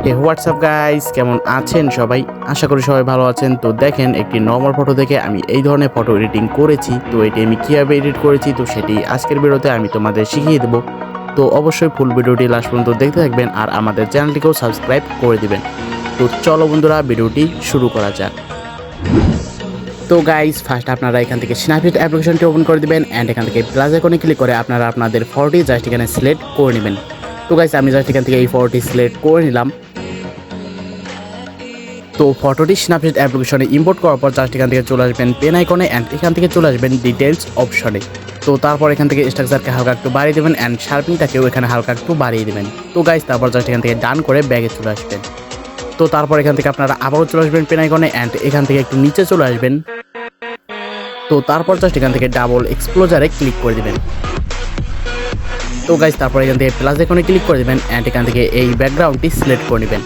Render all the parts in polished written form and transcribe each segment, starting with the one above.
হে WhatsApp guys, কেমন আছেন সবাই? আশা করি সবাই ভালো আছেন। তো দেখেন, একটি নর্মাল ফটো থেকে আমি এই ধরনের ফটো এডিটিং করেছি। তো এটি আমি কীভাবে এডিট করেছি তো সেটি আজকের ভিডিওতে আমি তোমাদের শিখিয়ে দেবো। তো অবশ্যই ফুল ভিডিওটি লাস্ট পর্যন্ত দেখতে থাকবেন আর আমাদের চ্যানেলটিকেও সাবস্ক্রাইব করে দিবেন। তো চলো বন্ধুরা, ভিডিওটি শুরু করা যাক। তো গাইস, ফার্স্ট আপনারা এখান থেকে স্ন্যাপসিড অ্যাপ্লিকেশনটি ওপেন করে দিবেন অ্যান্ড এখান থেকে প্লাস আইকনে ক্লিক করে আপনারা আপনাদের ফটোটি জাস্ট এখানে সিলেক্ট করে নেবেন। তো গাইস, আমি জাস্ট এখান থেকে এই ফটোটি সিলেক্ট করে নিলাম। তো ফটোটি স্ন্যাপসিড অ্যাপ্লিকেশনে ইম্পোর্ট করার পর জাস্ট এখান থেকে চলে আসবেন পেন আইকনে অ্যান্ড এখান থেকে চলে আসবেন ডিটেলস অপশনে। তো তারপর এখান থেকে স্ট্রাকচারকে হালকা একটু বাড়িয়ে দেবেন অ্যান্ড শার্পিংটাকেও এখানে হালকা একটু বাড়িয়ে দেবেন। তো গাইস, তারপর জাস্ট এখান থেকে ডান করে ব্যাগে চলে আসবেন। তো তারপর এখান থেকে আপনারা আবারও চলে আসবেন পেন আইকনে অ্যান্ড এখান থেকে একটু নিচে চলে আসবেন। তো তারপর জাস্ট এখান থেকে ডাবল এক্সপ্লোজারে ক্লিক করে দেবেন। তো গাইস, তারপর এখান থেকে প্লাস আইকনে ক্লিক করে দেবেন অ্যান্ড এখান থেকে এই ব্যাকগ্রাউন্ডটি সিলেক্ট করে নেবেন।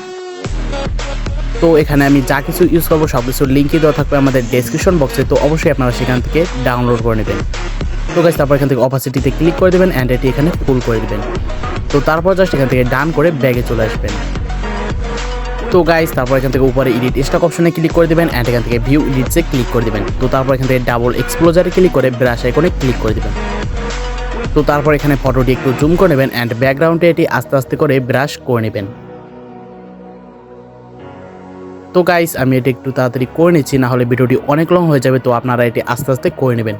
তো এখানে আমি যা কিছু ইউজ করবো সব কিছুর লিঙ্কই দেওয়া থাকবে আমাদের ডেসক্রিপশন বক্সে। তো অবশ্যই আপনারা সেখান থেকে ডাউনলোড করে নেবেন। তো গাইস, তারপর এখান থেকে অপাসিটিতে ক্লিক করে দেবেন অ্যান্ড এটি এখানে ফুল করে দেবেন। তো তারপর জাস্ট এখান থেকে ডান করে ব্যাগে চলে আসবেন। তো গাইস, তারপর এখান থেকে উপরে এডিট স্টক অপশনে ক্লিক করে দেবেন অ্যান্ড এখান থেকে ভিউ এডিটসে ক্লিক করে দেবেন। তো তারপর এখান থেকে ডাবল এক্সপ্লোজারে ক্লিক করে ব্রাশ আইকনে ক্লিক করে দেবেন। তো তারপর এখানে ফটোটি একটু জুম করে নেবেন অ্যান্ড ব্যাকগ্রাউন্ডে এটি আস্তে আস্তে করে ব্রাশ করে নেবেন। তো গাইস, আমি এটি একটু তাড়াতাড়ি করে নিচ্ছি, না হলে ভিডিওটি অনেক লং হয়ে যাবে। তো আপনারা এটি আস্তে আস্তে করে নেবেন।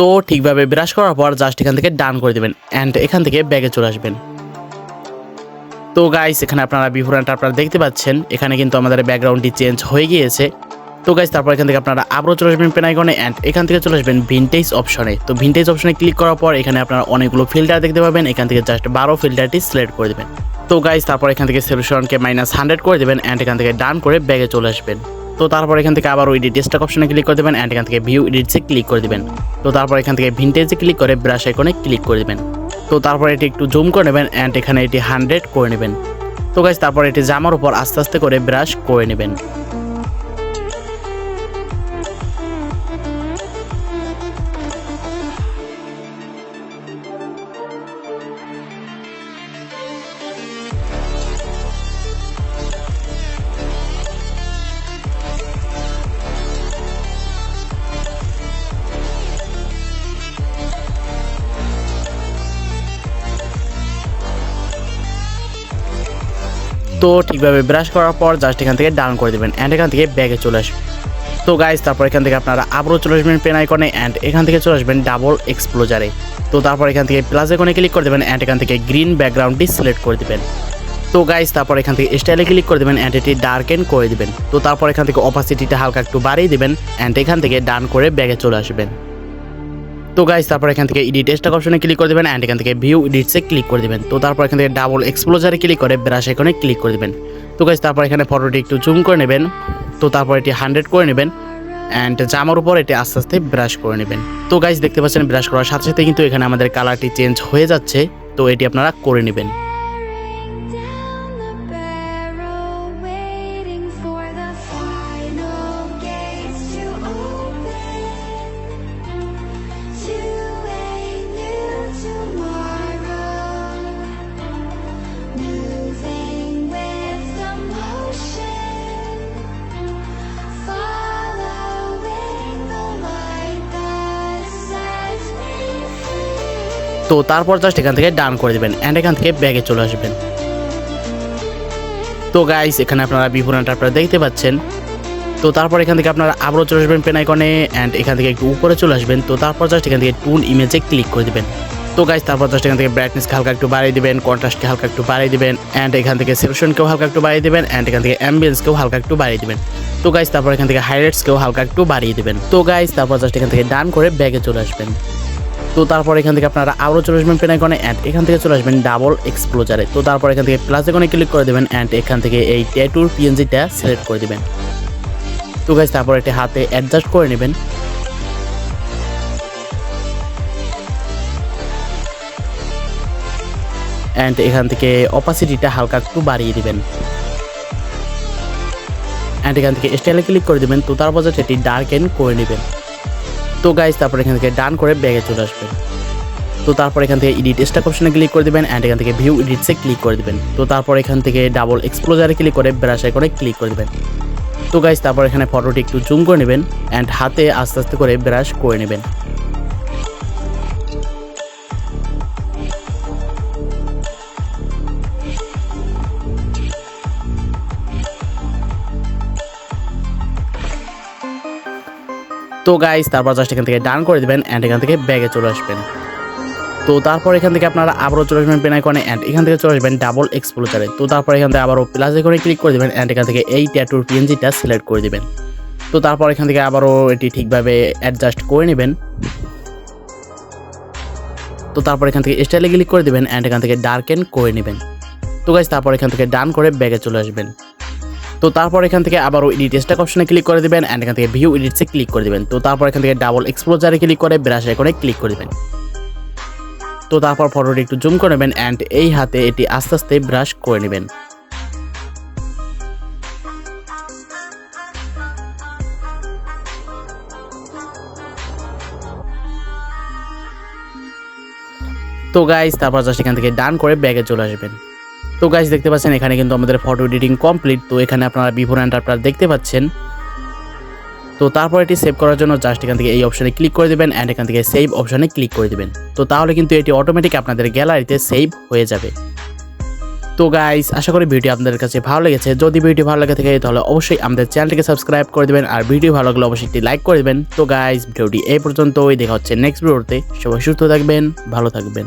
তো ঠিকভাবে ব্রাশ করার পর জাস্ট এখান থেকে ডান করে দেবেন অ্যান্ড এখান থেকে ব্যাগে চলে আসবেন। তো গাইস, এখানে আপনারা বিফোর অ্যান্ড আপনারা দেখতে পাচ্ছেন এখানে কিন্তু আমাদের ব্যাকগ্রাউন্ডটি চেঞ্জ হয়ে গিয়েছে। তো গাইস, তারপর এখান থেকে আপনারা আবারও চলে আসবেন পেন আইকনে অ্যান্ড এখান থেকে চলে আসবেন ভিনটেজ অপশনে। তো ভিনটেজ অপশনে ক্লিক করার পর এখানে আপনারা অনেকগুলো ফিল্টার দেখতে পাবেন। এখান থেকে জাস্ট 12 ফিল্টারটি সিলেক্ট করে দেবেন। তো গাইস, তারপর এখান থেকে সলিউশনকে -100 করে দেবেন অ্যান্ড এখান থেকে ডান করে ব্যাগে চলে আসবেন। তো তারপর এখান থেকে আবার এডিট স্টক অপশনে ক্লিক করে দেবেন অ্যান্ড এখান থেকে ভিউ এডিটসে ক্লিক করে দেবেন। তো তারপর এখান থেকে ভিনটেজে ক্লিক করে ব্রাশ আইকনে ক্লিক করে দেবেন। তো তারপর এটি একটু জুম করে নেবেন অ্যান্ড এখানে এটি 100 করে নেবেন। তো গাইস, তারপর এটি জামার উপর আস্তে আস্তে করে ব্রাশ করে নেবেন। তো ঠিকভাবে ব্রাশ করার পর জাস্ট এখান থেকে ডাউন করে দেবেন অ্যান্ড এখান থেকে ব্যাগে চলে আসবেন। তো গাইস, তারপর এখান থেকে আপনারা আবারও চলে আসবেন পেন আইকনে অ্যান্ড এখান থেকে চলে আসবেন ডাবল এক্সপ্লোজারে। তো তারপর এখান থেকে প্লাস আইকনে ক্লিক করে দেবেন অ্যান্ড এখান থেকে গ্রিন ব্যাকগ্রাউন্ডটি সিলেক্ট করে দেবেন। তো গাইস, তারপর এখান থেকে স্টাইলে ক্লিক করে দেবেন অ্যান্ড এটি ডার্কেন করে দেবেন। তো তারপর এখান থেকে অপাসিটিটা হালকা একটু বাড়িয়ে দেবেন অ্যান্ড এখান থেকে ডান করে ব্যাগে চলে আসবেন। তো গাইস, তারপর এখান থেকে এডিট স্টক অপশনে ক্লিক করে দেবেন অ্যান্ড এখান থেকে ভিউ এডিটসে ক্লিক করে দেবেন। তো তারপর এখান থেকে ডাবল এক্সপ্লোজারে ক্লিক করে ব্রাশ আইকনে ক্লিক করে দেবেন। তো গাইস, তারপর এখানে ফটোটি একটু জুম করে নেবেন। তো তারপর এটি 100 করে নেবেন অ্যান্ড জামার উপর এটি আস্তে আস্তে ব্রাশ করে নেবেন। তো গাইস দেখতে পাচ্ছেন ব্রাশ করার সাথে সাথে কিন্তু এখানে আমাদের কালারটি চেঞ্জ হয়ে যাচ্ছে। তো এটি আপনারা করে নেবেন। তো তারপর জাস্ট এখান থেকে ডান করে দেবেন অ্যান্ড এখান থেকে ব্যাগে চলে আসবেন। তো গাইস এখানে আপনারা বিবরণটা আপনারা দেখতে পাচ্ছেন। তো তারপর এখান থেকে আপনারা আবারও চলে আসবেন পেন আইকনে অ্যান্ড এখান থেকে একটু উপরে চলে আসবেন। তো তারপর জাস্ট এখান থেকে টুন ইমেজে ক্লিক করে দেবেন। তো গাইস তারপর জাস্ট এখান থেকে ব্রাইটনেসকে হালকা একটু বাড়িয়ে দিবেন, কন্ট্রাস্টকে হালকা একটু বাড়িয়ে দিবেন অ্যান্ড এখান থেকে সেলুশনকেও হালকা একটু বাড়িয়ে দিবেন অ্যান্ড এখান থেকে অ্যাম্বিয়েন্সকেও হালকা একটু বাড়িয়ে দিবেন। তো গাইস তারপর এখান থেকে হাইলাইটসকেও হালকা একটু বাড়িয়ে দিবেন। তো গাইস তারপর জাস্ট এখান থেকে ডান করে ব্যাগে চলে আসবেন। তো তারপর এখান থেকে আপনারা আবারও চলে আসবেন পেন আইকনে অ্যান্ড এখান থেকে চলে আসবেন ডাবল এক্সপ্লোজারে। তো তারপর এখান থেকে প্লাস আইকনে ক্লিক করে দেবেন অ্যান্ড এখান থেকে এই ট্যাটুর পিএনজিটা সিলেক্ট করে দেবেন। তো গাইস তারপর এটি হাতে অ্যাডজাস্ট করে নেবেন। অ্যান্ড এখান থেকে অপাসিটিটা হালকা একটু বাড়িয়ে দিবেন অ্যান্ড এখান থেকে স্টাইলে ক্লিক করে দেবেন। তো তারপর জাস্ট এটি ডার্কেন করে নেবেন। তো গাইস তারপর এখান থেকে ডান করে ব্যাগে চলে আসবেন। তো তারপর এখান থেকে এডিট স্ট্যাক অপশনে ক্লিক করে দেবেন অ্যান্ড এখান থেকে ভিউ এডিটসে ক্লিক করে দেবেন। তো তারপর এখান থেকে ডাবল এক্সপ্লোজারে ক্লিক করে ব্রাশ আইকনে ক্লিক করে দেবেন। তো গাইস তারপর এখানে ফটোটি একটু জুম করে নেবেন অ্যান্ড হাতে আস্তে আস্তে করে ব্রাশ করে নেবেন। তো গাইস তারপর জাস্ট এখান থেকে ডান করে দেবেন অ্যান্ড এখান থেকে ব্যাগে চলে আসবেন। তো তারপর এখান থেকে আপনারা আবারও চলে আসবেন পেন আইকনে অ্যান্ড এখান থেকে চলে আসবেন ডাবল এক্সপ্লোজারে। তো তারপর এখান থেকে আবারও প্লাস আইকনে ক্লিক করে দেবেন অ্যান্ড এখান থেকে এই ট্যাটুর পিএনজিটা সিলেক্ট করে দেবেন। তো তারপর এখান থেকে আবারও এটি ঠিকভাবে অ্যাডজাস্ট করে নেবেন। তো তারপর এখান থেকে স্টাইলে ক্লিক করে দেবেন অ্যান্ড এখান থেকে ডার্কেন করে নেবেন। তো গাইস তারপর এখান থেকে ডান করে ব্যাগে চলে আসবেন। তো তারপর এখান থেকে আবারও এডিট স্ট্যাক অপশনে ক্লিক করে দেবেন অ্যান্ড এখান থেকে ভিউ এডিটসে ক্লিক করে দেবেন। তো তারপর এখান থেকে ডাবল এক্সপ্লোজারে ক্লিক করে ব্রাশ আইকনে ক্লিক করে দেবেন। তো তারপর ফটোটি একটু জুম করে নেবেন অ্যান্ড এই হাতে এটি আস্তে আস্তে ব্রাশ করে নেবেন। তো গাইস তারপর জাস্ট এখান থেকে ডান করে ব্যাগে চলে আসবেন। তো গাইস দেখতে পাচ্ছেন এখানে কিন্তু আমাদের ফটো এডিটিং কমপ্লিট। তো এখানে আপনারা বিফোর আপনারা দেখতে পাচ্ছেন। তো তারপর এটি সেভ করার জন্য জাস্ট এখান থেকে এই অপশনে ক্লিক করে দেবেন অ্যান্ড এখান থেকে সেভ অপশনে ক্লিক করে দেবেন। তো তাহলে কিন্তু এটি অটোমেটিক আপনাদের গ্যালারিতে সেভ হয়ে যাবে। তো গাইস আশা করি ভিডিও আপনাদের কাছে ভালো লেগেছে। যদি ভিডিও ভালো লাগে থাকে তাহলে অবশ্যই আমাদের চ্যানেলটিকে সাবস্ক্রাইব করে দেবেন আর ভিডিও ভালো লাগলে অবশ্যই একটি লাইক করে দেবেন। তো গাইস ভিডিওটি এই পর্যন্তই, দেখা হচ্ছে নেক্সট ভিডিওতে। সবাই সুস্থ থাকবেন, ভালো থাকবেন।